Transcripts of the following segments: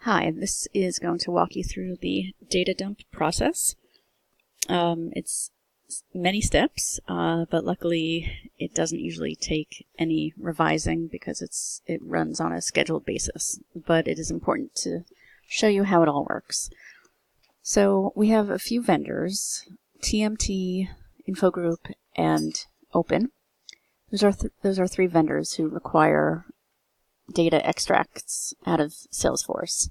Hi, this is going to walk you through the data dump process. It's many steps, but luckily it doesn't usually take any revising because it runs on a scheduled basis. But it is important to show you how it all works. So we have a few vendors, TMT, Infogroup, and Open. Those are three vendors who require data extracts out of Salesforce.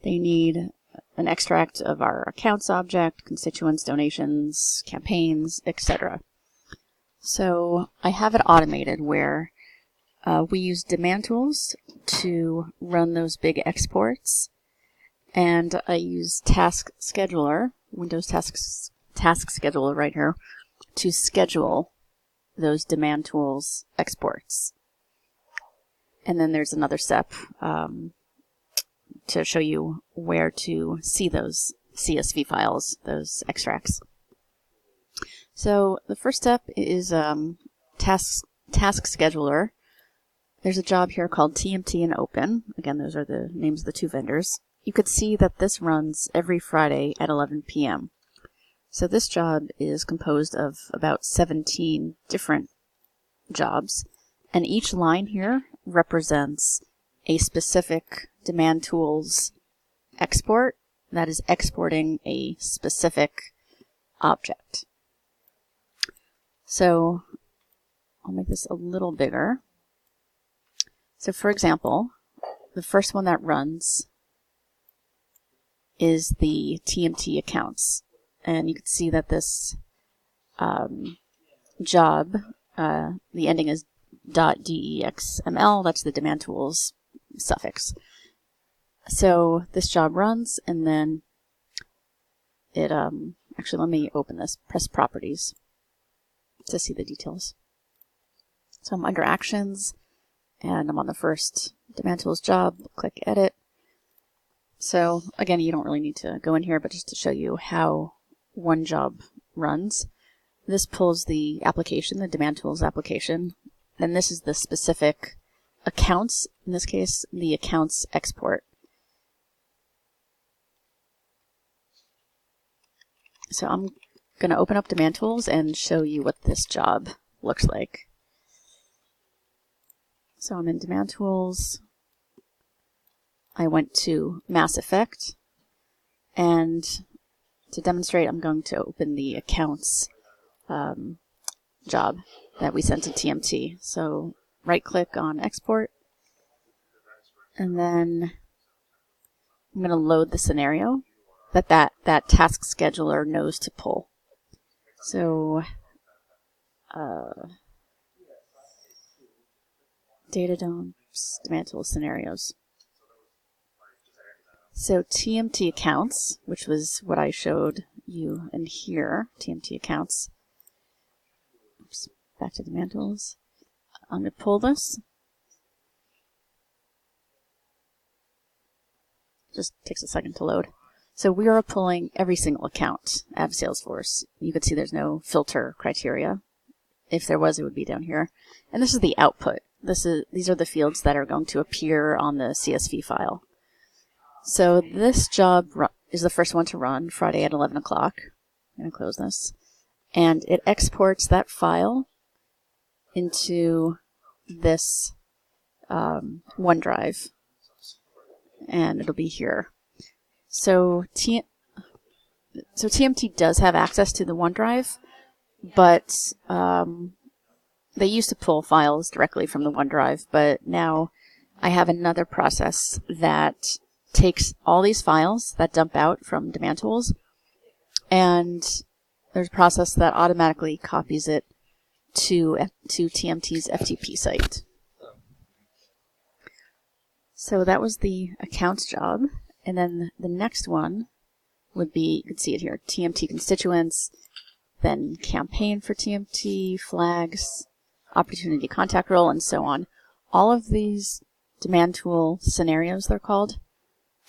They need an extract of our accounts object, constituents, donations, campaigns, etc. So I have it automated where we use demand tools to run those big exports, and I use Task Scheduler, Windows Task Scheduler right here, to schedule those demand tools exports. And then there's another step to show you where to see those CSV files, those extracts. So the first step is Task Scheduler. There's a job here called TMT and Open. Again, those are the names of the two vendors. You could see that this runs every Friday at 11 p.m. So this job is composed of about 17 different jobs, and each line here represents a specific demand tools export that is exporting a specific object. So I'll make this a little bigger. So for example, the first one that runs is the TMT accounts. And you can see that this job, the ending is .dexml, that's the demand tools suffix. So this job runs, and then it, actually let me open this, press properties to see the details. So I'm under actions, and I'm on the first demand tools job, click edit. So again, you don't really need to go in here, but just to show you how one job runs. This pulls the application, the demand tools application, and this is the specific accounts, in this case, the accounts export. So I'm going to open up demand tools and show you what this job looks like. So I'm in demand tools. I went to Mass Effect, and to demonstrate, I'm going to open the accounts job that we sent to TMT. So right click on export, and then I'm going to load the scenario that task scheduler knows to pull. So data dumps, demand tool scenarios. So TMT accounts, which was what I showed you in here, TMT accounts. Oops, back to demand tools. I'm going to pull this. Just takes a second to load. So we are pulling every single account out of Salesforce. You can see there's no filter criteria. If there was, it would be down here. And this is the output. These are the fields that are going to appear on the CSV file. So this job is the first one to run Friday at 11 o'clock. I'm going to close this. And it exports that file into this OneDrive. And it'll be here. So TMT does have access to the OneDrive, but they used to pull files directly from the OneDrive, but now I have another process that takes all these files that dump out from demand tools, and there's a process that automatically copies it to TMT's FTP site. So that was the accounts job. And then the next one would be, you can see it here, TMT constituents, then campaign for TMT, flags, opportunity contact role, and so on. All of these demand tool scenarios, they're called,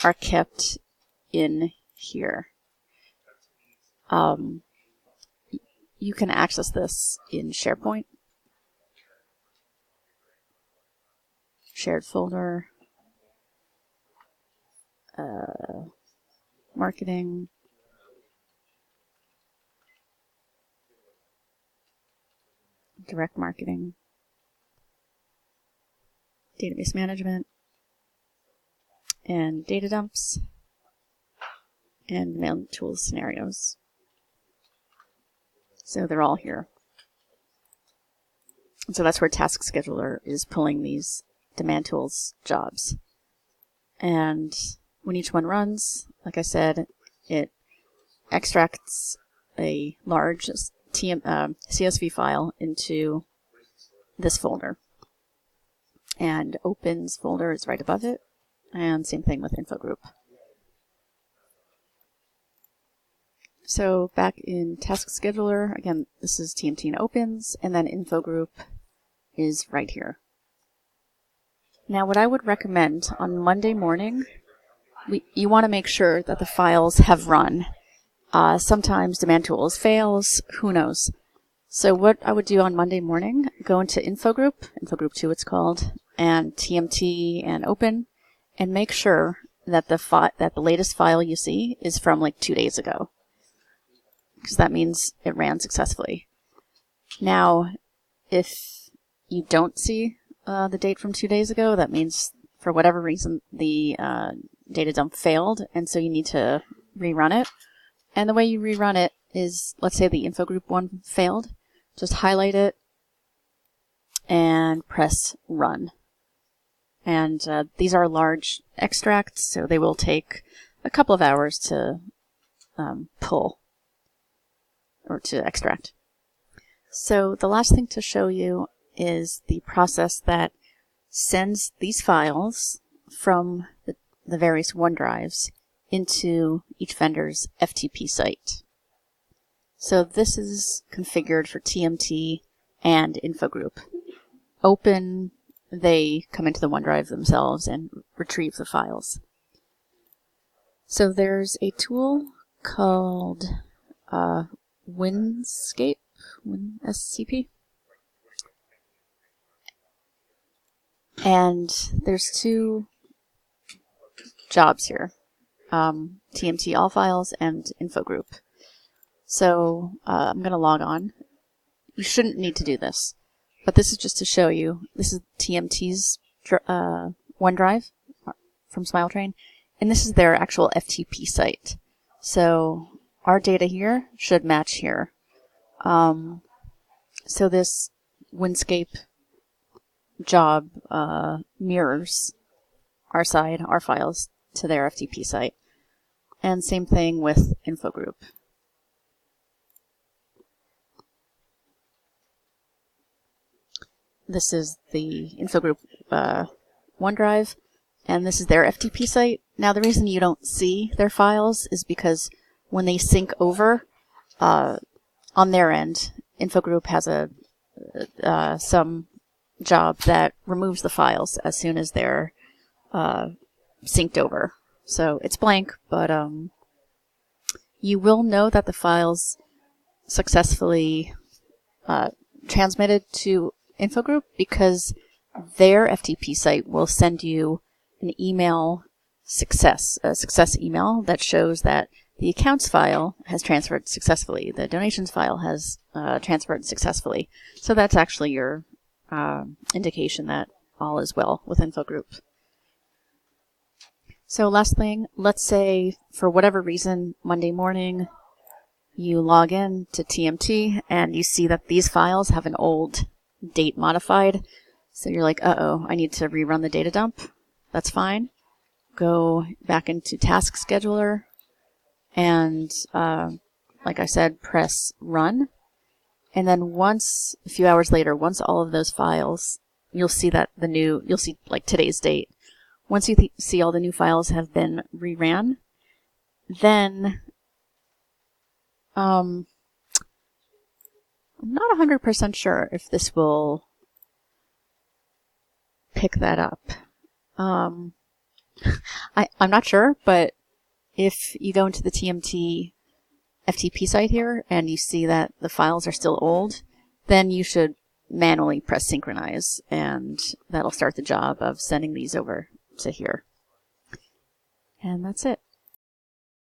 are kept in here. You can access this in SharePoint, shared folder, marketing, direct marketing, database management, and data dumps, and mail tools scenarios. So they're all here. So that's where Task Scheduler is pulling these demand tools jobs. And when each one runs, like I said, it extracts a large CSV file into this folder. And Opens folder is right above it. And same thing with InfoGroup. So back in Task Scheduler, again, this is TMT and Opens, and then InfoGroup is right here. Now, what I would recommend on Monday morning, you want to make sure that the files have run. Sometimes Demand Tools fails, who knows. So what I would do on Monday morning, go into InfoGroup 2 it's called, and TMT and Open, and make sure that the latest file you see is from like 2 days ago, because that means it ran successfully. Now, if you don't see the date from 2 days ago, that means for whatever reason the data dump failed, and so you need to rerun it. And the way you rerun it is, let's say the InfoGroup one failed, just highlight it and press Run. And these are large extracts, so they will take a couple of hours to pull or to extract. So the last thing to show you is the process that sends these files from the various OneDrives into each vendor's FTP site. So this is configured for TMT and InfoGroup. Open, they come into the OneDrive themselves and retrieve the files. So there's a tool called WinScape, WinSCP. And there's two jobs here, TMT all files and InfoGroup. So I'm going to log on. You shouldn't need to do this, but this is just to show you. This is TMT's OneDrive from SmileTrain, and this is their actual FTP site. So our data here should match here. So this WinScape job mirrors our side, our files, to their FTP site. And same thing with InfoGroup. This is the InfoGroup OneDrive, and this is their FTP site. Now, the reason you don't see their files is because when they sync over, on their end, InfoGroup has some job that removes the files as soon as they're synced over. So it's blank, but you will know that the files successfully transmitted to InfoGroup because their FTP site will send you an email a success email that shows that the accounts file has transferred successfully. The donations file has transferred successfully. So that's actually your indication that all is well with InfoGroup. So last thing, let's say for whatever reason, Monday morning, you log in to TMT and you see that these files have an old date modified. So you're like, uh-oh, I need to rerun the data dump. That's fine. Go back into Task Scheduler and, like I said, press Run. And then once, a few hours later, once all of those files, you'll see that you'll see like today's date. Once you see all the new files have been reran, then I'm not 100% sure if this will pick that up. I'm not sure, but if you go into the TMT FTP site here and you see that the files are still old, then you should manually press synchronize, and that'll start the job of sending these over to here. And that's it.